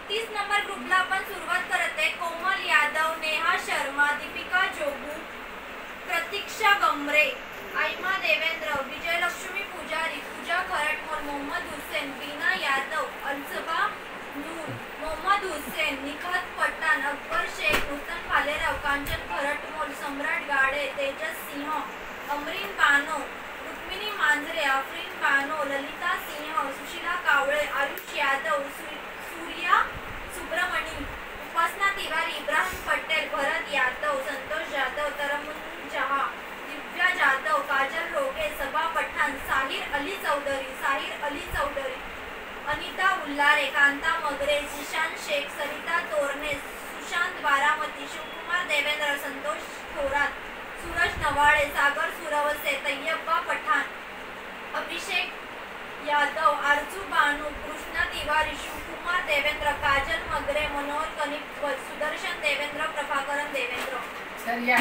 29 number ग्रुपला आपण सुरुवात करत आहे। कोमल यादव, नेहा शर्मा, दीपिका जोगू, प्रतीक्षा गमरे, आयमा देवेंद्र, विजयलक्ष्मी पुजारी, पूजा खरटमोल, मोहम्मद हुसैन, बीना यादव, अलसबा नूर, मोहम्मद हुसैन, निखात पठाण, अकबर शेख, हुसन भालेराव, कांचन खरटमोल, सम्राट गाडे, तेजस सिंह, अमरीन बानो, रुक्मिणी मांजरे, आफरीन बानो, ललिता सिंह, सुशीला कावळे, आयुष यादव, सूर्या सुब्रमणी, उपासना तिवारी, इब्राहिम पटेल, भरत यादव, संतोष जाधव, तरमुन जहा, दिव्या जाधव, काजल रोगे, सबा पठाण, साहिर अली चौधरी, अनिता उल्लारे, कांता मगरे, जिशान शेख, सरिता तोरणे, सुशांत बारामती, शिवकुमार देवेंद्र, संतोष थोरात, सूरज नवाळे, सागर सुरवसे, तय्यबा पठाण, अभिषेक यादव, आरजू बानू, कृष्णा तिवारी, शिवकुमार देवेंद्र, काजल मगरे, मनोहर कनिक, सुदर्शन देवेंद्र, प्रभाकरन देवेंद्र। सर या